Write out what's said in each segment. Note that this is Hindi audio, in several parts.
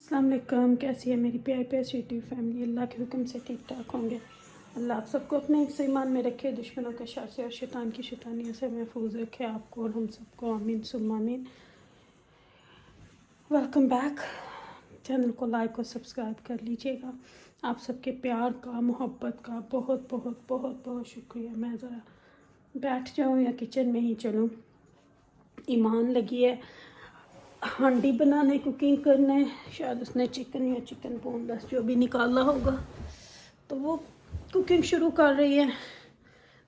अस्सलाम वालेकुम। कैसी है मेरी प्यारी प्यारी स्वीटी फैमिली। अल्लाह के हुक्म से ठीक ठाक होंगे। अल्लाह आप सबको अपने हिफ्ज़ ईमान में रखे, दुश्मनों के शर से और शैतान की शैतानियों से महफूज रखे, आपको और हम सबको। आमीन सुम्मा आमीन। Welcome back. चैनल को लाइक और सब्सक्राइब कर लीजिएगा। आप सबके प्यार का, मोहब्बत का बहुत बहुत बहुत बहुत शुक्रिया। मैं ज़रा बैठ जाऊँ या किचन में ही चलूँ। ईमान लगी है हांडी बनाने, कुकिंग करने। शायद उसने चिकन या चिकन बोनलेस जो भी निकाला होगा तो वो कुकिंग शुरू कर रही है।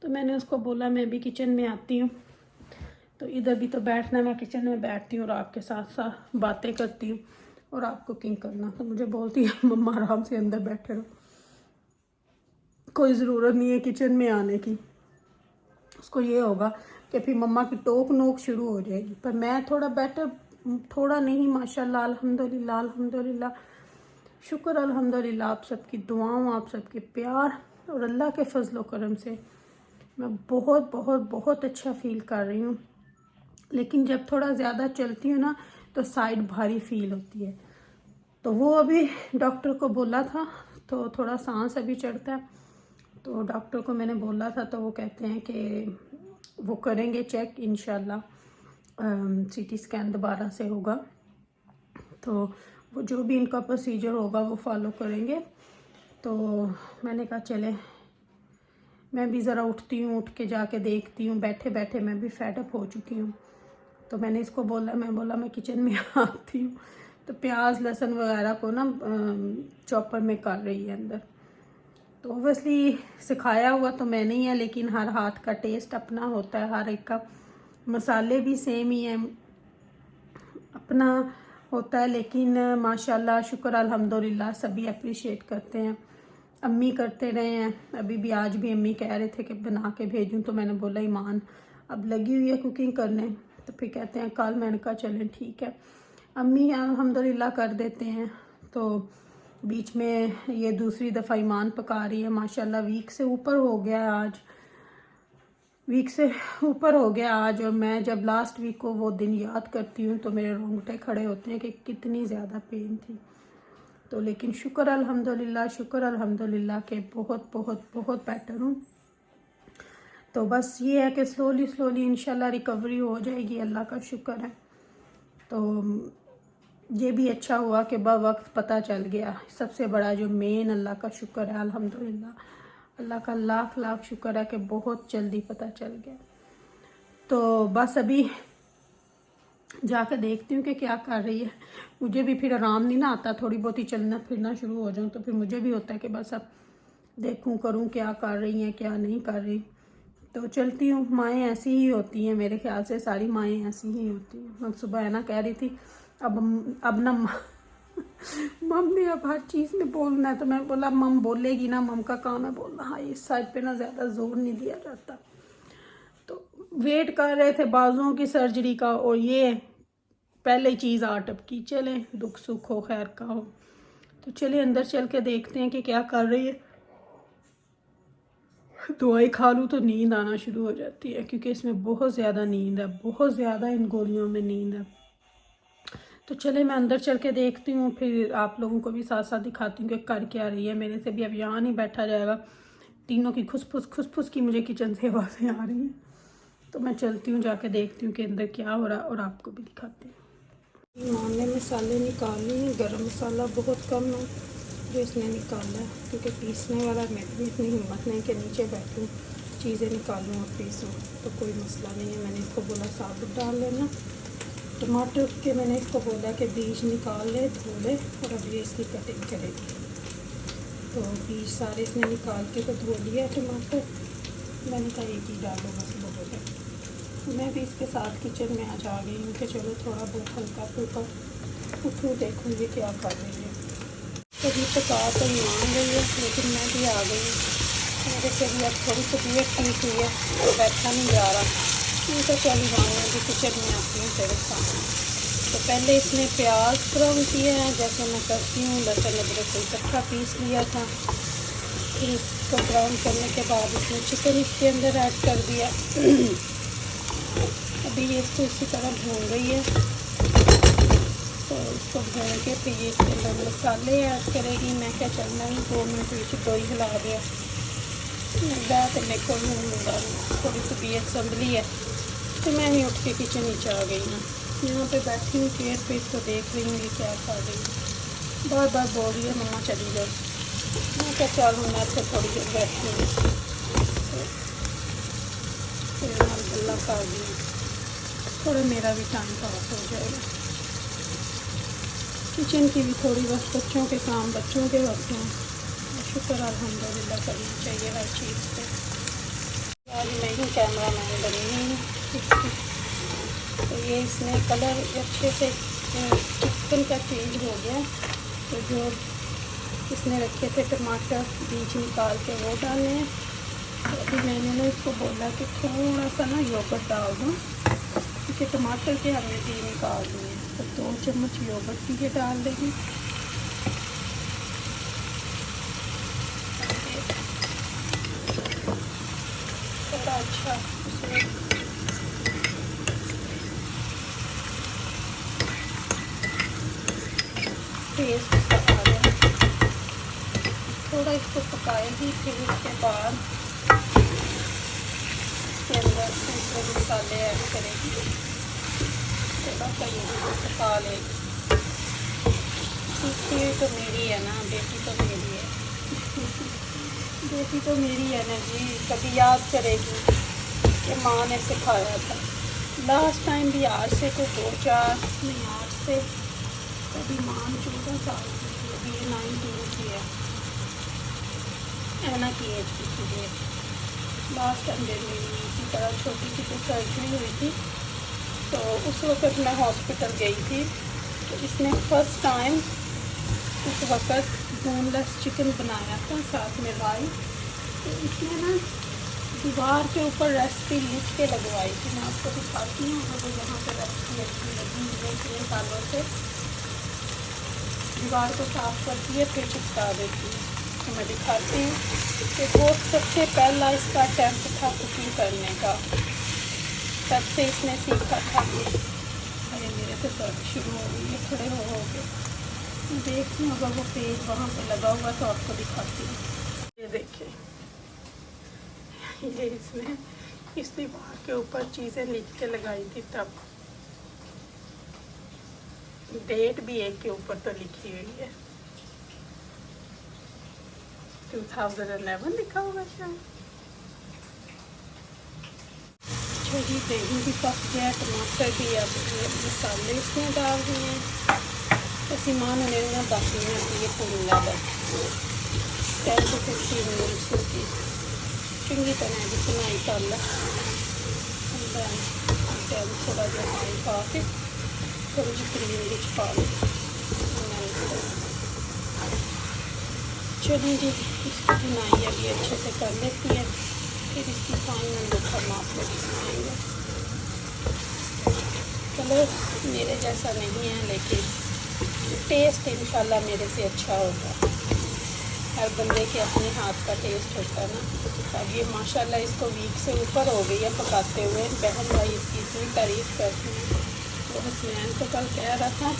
तो मैंने उसको बोला मैं भी किचन में आती हूँ, तो इधर भी तो बैठना, मैं किचन में बैठती हूँ और आपके साथ साथ बातें करती हूँ और आप कुकिंग करना। तो मुझे बोलती है मम्मा आराम से अंदर बैठे रहो, कोई ज़रूरत नहीं है किचन में आने की। उसको ये होगा कि फिर मम्मा की टोक नोक शुरू हो जाएगी। पर मैं थोड़ा बेटर, थोड़ा नहीं माशाल्लाह, अल्हम्दुलिल्लाह अल्हम्दुलिल्लाह, शुक्र अल्हम्दुलिल्लाह। आप सबकी दुआओं, आप सबके प्यार और अल्लाह के फजलो करम से मैं बहुत बहुत बहुत अच्छा फील कर रही हूँ। लेकिन जब थोड़ा ज़्यादा चलती हूँ ना तो साइड भारी फील होती है। तो वो अभी डॉक्टर को बोला था, तो थोड़ा सांस अभी चढ़ता है। तो डॉक्टर को मैंने बोला था, तो वो कहते हैं कि वो करेंगे चेक इंशाल्लाह। सीटी स्कैन दोबारा से होगा, तो वो जो भी इनका प्रोसीजर होगा वो फॉलो करेंगे। तो मैंने कहा चले मैं भी ज़रा उठती हूँ, उठ के जाके देखती हूँ। बैठे बैठे मैं भी फेडअप हो चुकी हूँ। तो मैंने इसको बोला, मैं किचन में आती हूँ। तो प्याज लहसुन वगैरह को ना चॉपर में कर रही है अंदर। तो ओबियसली सिखाया हुआ तो मैंने ही है, लेकिन हर हाथ का टेस्ट अपना होता है, हर एक का मसाले भी सेम ही है, अपना होता है। लेकिन माशाल्लाह शुक्र अल्हम्दुलिल्लाह सभी अप्रिशिएट करते हैं। अम्मी करते रहे हैं, अभी भी आज भी अम्मी कह रहे थे कि बना के भेजूं। तो मैंने बोला ईमान अब लगी हुई है कुकिंग करने, तो फिर कहते हैं कल। मैंने कहा चलें ठीक है, अम्मी अल्हम्दुलिल्लाह कर देते हैं। तो बीच में ये दूसरी दफ़ा ईमान पका रही है माशाल्लाह। वीक से ऊपर हो गया आज, वीक से ऊपर हो गया आज। और मैं जब लास्ट वीक को वो दिन याद करती हूँ तो मेरे रोंगटे खड़े होते हैं कि कितनी ज़्यादा पेन थी। तो लेकिन शुक्र अल्हम्दुलिल्लाह के बहुत बहुत बहुत बेटर हूँ। तो बस ये है कि स्लोली स्लोली इंशाल्लाह रिकवरी हो जाएगी, अल्लाह का शुक्र है। तो ये भी अच्छा हुआ कि वक्त पता चल गया। सबसे बड़ा जो मेन अल्लाह का शुक्र है अल्हम्दुलिल्लाह, अल्लाह का लाख लाख शुक्र है कि बहुत जल्दी पता चल गया। तो बस अभी जाकर देखती हूँ कि क्या कर रही है। मुझे भी फिर आराम नहीं ना आता, थोड़ी बहुत ही चलना फिरना शुरू हो जाऊँ तो फिर मुझे भी होता है कि बस अब देखूँ करूँ क्या कर रही हैं क्या नहीं कर रही। तो चलती हूँ। माएँ ऐसी ही होती हैं, मेरे ख्याल से सारी माएँ ऐसी ही होती हैं। मैं सुबह है ना कह रही थी अब ना मम ने अब हर चीज़ में बोलना है। तो मैं बोला मम बोलेगी ना, मम का काम है बोलना। हाँ, इस साइड पे ना ज़्यादा जोर नहीं दिया जाता। तो वेट कर रहे थे बाजुओं की सर्जरी का, और ये पहले चीज़ आ टपकी। चले दुख सुख हो खैर का हो, तो चलिए अंदर चल के देखते हैं कि क्या कर रही है। दवाई खा लूँ तो नींद आना शुरू हो जाती है, क्योंकि इसमें बहुत ज़्यादा नींद है, बहुत ज़्यादा इन गोलियों में नींद है। तो चले मैं अंदर चल के देखती हूँ, फिर आप लोगों को भी साथ साथ दिखाती हूँ कि कर क्या रही है। मेरे से भी अब यहाँ नहीं बैठा जाएगा। तीनों की खुसफुस की मुझे किचन से आवाज़ें आ रही हैं। तो मैं चलती हूँ, जाके देखती हूँ कि अंदर क्या हो रहा है और आपको भी दिखाती हूँ। ईमान ने मसाले निकाल लिए, गरम मसाला बहुत कम है जो इसने निकाला है, क्योंकि पीसने वाला मेरी भी इतनी हिम्मत नहीं कि नीचे बैठूँ चीज़ें निकालूँ और पीसूँ। तो कोई मसला नहीं है। मैंने इसको बोला साबुत डाल लेना। टमाटर के मैंने इसको बोला कि बीज निकाल ले, धो ले, और अब ये इसकी कटिंग करेगी। तो बीज सारे इसने निकाल के तो धो लिया टमाटर। मैंने कहा एक ही डालो बस बहुत है। मैं भी इसके साथ किचन में आज आ गई हूँ कि चलो थोड़ा बहुत हल्का फुल्का उठूँ, देखूँगी क्या कर रही है। कभी पका तो मान रही है, लेकिन मैं भी आ गई हूँ। मेरे से भी अब थोड़ी तबीयत ठीक हुई है, बैठा नहीं जा रहा। ठीक है चली जाऊँगी, अभी किचन में आती हूँ तेरे सामने। तो पहले इसने प्याज ब्राउन किए हैं जैसे मैं करती हूँ, लहसुन अदरक को इकट्ठा पीस लिया था। फिर इसको ब्राउन करने के बाद इसने चिकन इसके अंदर ऐड कर दिया। अभी ये इसको इसी तरह भून रही है। तो उसको भून के फिर ये इसके अंदर मसाले ऐड करेगी। मैं क्या चलना ही 2 मिनट ਵਿੱਚ दो ही हिला दिया। तो मेरे को थोड़ी तबीयत संभली है तो मैं ही उठ के किचन नीचे आ गई ना। यहाँ पे बैठी हूँ चेयर पे, इसको देख रही हूँ ये क्या खा रही है। बार बार बोल रही है मम्मा चली जाओ। मैं क्या चल हूँ मैं तो थोड़ी देर बैठी हूँ फिर गल्ला खा दी, थोड़ा मेरा भी टाइम पास हो जाएगा। किचन की भी थोड़ी बस बच्चों के काम बच्चों के वक्त हैं। शुक्र अल्हम्दुलिल्लाह करनी चाहिए हर चीज़ पे। आज मैं ही कैमरा मैन बनी हूँ। तो ये इसमें कलर अच्छे से चिकन का चेंज हो गया। तो जो इसने रखे थे टमाटर बीज निकाल के वो डालने हैं। तो अभी मैंने ना इसको बोला कि थोड़ा सा ना योगर्ट डाल दूँ क्योंकि टमाटर के हमने भी निकाल दिए हैं। तो 2 चम्मच योगर्ट भी ये डाल देगी। थोड़ा अच्छा उसमें टेस्ट आ गया। थोड़ा इसको पकाएगी फिर उसके बाद इसके अंदर दूसरे मसाले ऐड करेगी। थोड़ा सा ये भी पका लेगी। सीखती हुई तो मेरी है ना, बेटी तो मेरी है। बेटी तो मेरी है ना जी। कभी याद करेगी कि माँ ने सिखाया था। लास्ट टाइम भी आज से तो 2-4 नहीं आज से कभी माँ 14 साल की थी, अभी ये 19 की है। ऐना की एज की थी। लास्ट टाइम जब मेरी इसी तरह छोटी सी कुछ सर्जरी हुई थी तो उस वक़्त मैं हॉस्पिटल गई थी। तो इसने फर्स्ट टाइम उस वक़्त बोनलेस चिकन बनाया था साथ में राइस। तो इसने ना दीवार के ऊपर रेसिपी लिख के लगवाई थी। मैं आपको दिखाती हूँ अगर यहाँ पे रेसिपी अच्छी लगी मुझे इतने सालों से। दीवार को साफ़ करती है फिर चिपका देती है। तो मैं दिखाती हूँ कि वो सबसे पहला इसका अटैम्प्ट था कुकिंग करने का। तब से इसने सीखा था। अरे मेरे से दर्द शुरू हो गई है खड़े हो के। देखती हूँ अगर वो पेज वहाँ पे लगा हुआ तो आपको दिखाती हूँ। ये देखिए ये इसने इस दीवार के ऊपर चीज़ें लिख के लगाई थी। तब डेट भी एक के ऊपर तो लिखी हुई है 2011 लिखा होगा शायद। छोटी दही भी पक गया, टमाटर भी। अब मसाले इसमें डाल दिए हैं। ਅਸੀਂ ਮਾਂ ਨੂੰ ਨਾ ਦੱਸਦੀ ਹਾਂ ਕਿ ਇਹ ਪੂਰੀ ਲਾ ਦੇ 10 to 15 ਮਿੰਟਸ ਦੀ ਚੰਗੀ ਤਰ੍ਹਾਂ ਦੀ ਬਣਾਈ ਕਰ ਲੈ। then ਥੋੜਾ ਜਿਹਾ ਪਾਣੀ ਪਾ ਕੇ थोड़ी सी क्रीम ਵਿੱਚ ਪਾ लो। चलिए जी इसकी बुनाई अभी अच्छे से कर लेती है फिर इसकी फाइनल लुक हम आपको दिखाएंगे। चलो मेरे जैसा नहीं है लेकिन टेस्ट इंशाल्लाह मेरे से अच्छा होगा। हर बंदे के अपने हाथ का टेस्ट होता है ना। अब ये माशाल्लाह इसको वीक से ऊपर हो गई है पकाते हुए। बहन भाई इसकी इतनी तारीफ़ करती हैं। तो हसनैन को कल कह रहा था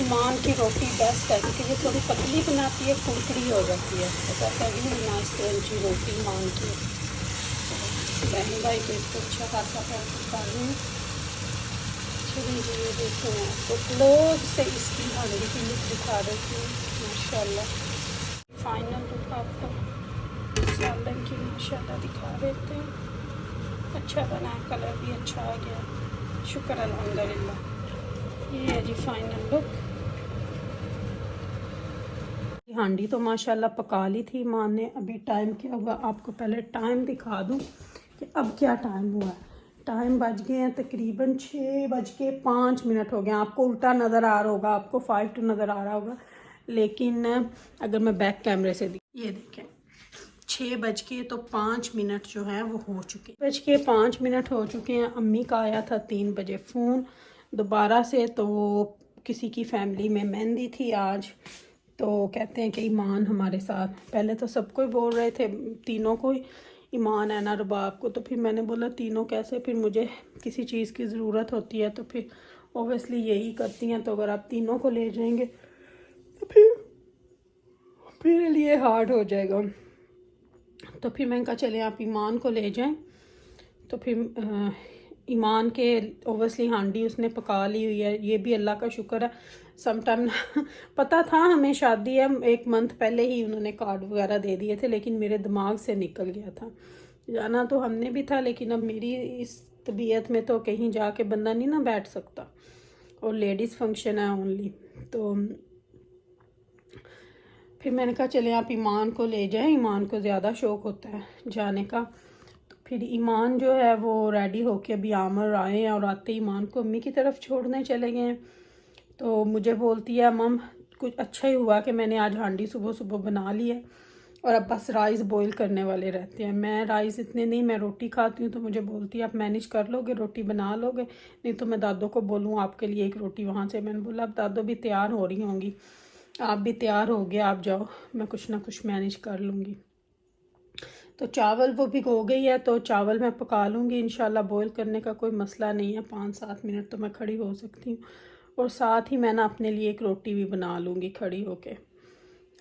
ईमान की रोटी बेस्ट है क्योंकि ये थोड़ी पतली बनाती है, कुरकुरी हो जाती है। तो कहता है नाइस क्रंची रोटी ईमान की। बहन भाई को इसको अच्छा खासा कर रही हूँ। चलिए जी ये देखो मैं आपको क्लोज से इसकी हांडी की लुक दिखा देती हूँ माशाल्लाह। फाइनल लुक आपको सालन की माशाल्लाह दिखा देते हैं। अच्छा बना, कलर भी अच्छा आ गया, शुक्र अल्हम्दुलिल्लाह। ये है जी फाइनल लुक। हांडी तो माशाल्लाह पका ली थी माँ ने। अभी टाइम क्या हुआ आपको पहले टाइम दिखा दूँ कि अब क्या टाइम हुआ है। टाइम बज गए हैं तकरीबन 6:05 हो गए। आपको उल्टा नज़र आ रहा होगा, आपको 5 to नज़र आ रहा होगा, लेकिन अगर मैं बैक कैमरे से ये देखें 6:05 जो है वो हो चुके हैं। 6:05 हो चुके हैं। अम्मी का आया था 3 बजे फ़ोन दोबारा से। तो किसी की फैमिली में मेहंदी थी आज। तो कहते हैं कि ईमान हमारे साथ, पहले तो सबको ही बोल रहे थे तीनों को ही ईमान है ना रुबाब को। तो फिर मैंने बोला तीनों कैसे, फिर मुझे किसी चीज़ की ज़रूरत होती है तो फिर ओबियसली यही करती हैं। तो अगर आप तीनों को ले जाएंगे तो फिर मेरे लिए हार्ड हो जाएगा। तो फिर मैंने कहा चले आप ईमान को ले जाएं। तो फिर ईमान के ओबियसली हांडी उसने पका ली हुई है, ये भी अल्लाह का शुक्र है। समटाइम पता था हमें शादी है, 1 मंथ पहले ही उन्होंने कार्ड वगैरह दे दिए थे, लेकिन मेरे दिमाग से निकल गया था। जाना तो हमने भी था, लेकिन अब मेरी इस तबीयत में तो कहीं जाके बंदा नहीं ना बैठ सकता, और लेडीज़ फंक्शन है ओनली। तो फिर मैंने कहा चले आप ईमान को ले जाएं, ईमान को ज़्यादा शौक़ होता है जाने का। तो फिर ईमान जो है वो रेडी होके अभी आमर आए हैं, और आते ईमान को अम्मी की तरफ छोड़ने चले गए हैं। तो मुझे बोलती है मम कुछ अच्छा ही हुआ कि मैंने आज हांडी सुबह सुबह बना ली है, और अब बस राइस बॉईल करने वाले रहते हैं। मैं राइस इतने नहीं, मैं रोटी खाती हूँ। तो मुझे बोलती है आप मैनेज कर लोगे, रोटी बना लोगे, नहीं तो मैं दादो को बोलूँ आपके लिए 1 रोटी वहाँ से। मैंने बोला अब दादो भी तैयार हो रही होंगी, आप भी तैयार हो गए, आप जाओ, मैं कुछ ना कुछ मैनेज कर लूँगी। तो चावल वो भिगो गई है, तो चावल मैं पका लूँगी इंशाल्लाह। बॉईल करने का कोई मसला नहीं है, 5-7 मिनट तो मैं खड़ी हो सकती हूँ। और साथ ही मैं ना अपने लिए 1 रोटी भी बना लूँगी खड़ी होके।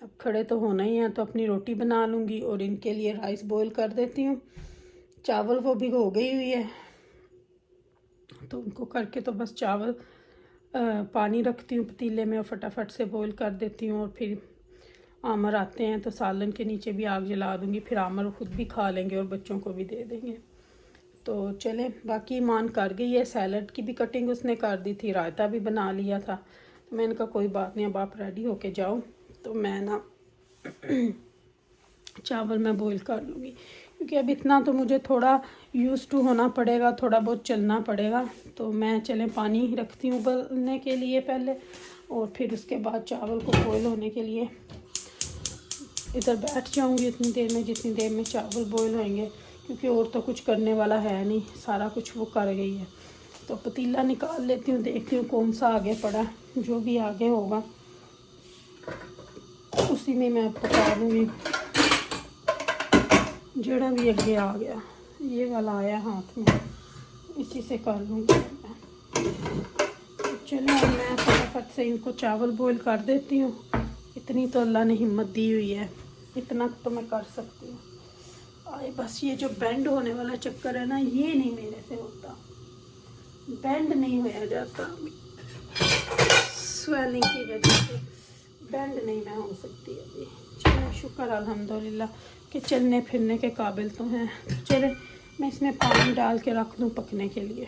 अब खड़े तो होना ही है, तो अपनी रोटी बना लूँगी और इनके लिए राइस बॉईल कर देती हूँ। चावल वो भिगो गई हुई है, तो उनको करके तो बस चावल पानी रखती हूँ पतीले में और फटाफट से बॉईल कर देती हूँ। और फिर आमर आते हैं तो सालन के नीचे भी आग जला दूँगी, फिर आमर खुद भी खा लेंगे और बच्चों को भी दे देंगे। तो चले, बाकी ईमान कर गई है, सैलड की भी कटिंग उसने कर दी थी, रायता भी बना लिया था। तो मैंने कहा कोई बात नहीं, अब आप रेडी होके जाओ, तो मैं ना चावल मैं बॉईल कर लूँगी, क्योंकि अब इतना तो मुझे थोड़ा यूज़ टू होना पड़ेगा, थोड़ा बहुत चलना पड़ेगा। तो मैं चले पानी रखती हूँ उबलने के लिए पहले, और फिर उसके बाद चावल को बॉईल होने के लिए इधर बैठ जाऊँगी उतनी देर में जितनी देर में चावल बॉईल होंगे, क्योंकि और तो कुछ करने वाला है नहीं, सारा कुछ वो कर गई है। तो पतीला निकाल लेती हूँ, देखती हूँ कौन सा आगे पड़ा, जो भी आगे होगा उसी में मैं पका दूँगी। जड़ा भी आगे आ गया, ये वाला आया हाथ में, इसी से कर लूँगी मैं। तो चलो मैं फटाफट से इनको चावल बॉईल कर देती हूँ। इतनी तो अल्लाह ने हिम्मत दी हुई है, इतना तो मैं कर सकती हूँ। अरे बस ये जो बेंड होने वाला चक्कर है ना, ये नहीं मेरे से होता, बेंड नहीं होया जाता, स्वेलिंग की वजह से बेंड नहीं मैं हो सकती अभी। चलो शुक्र अल्हम्दुलिल्लाह कि चलने फिरने के काबिल तो हैं। चले मैं इसमें पानी डाल के रख दूँ पकने के लिए।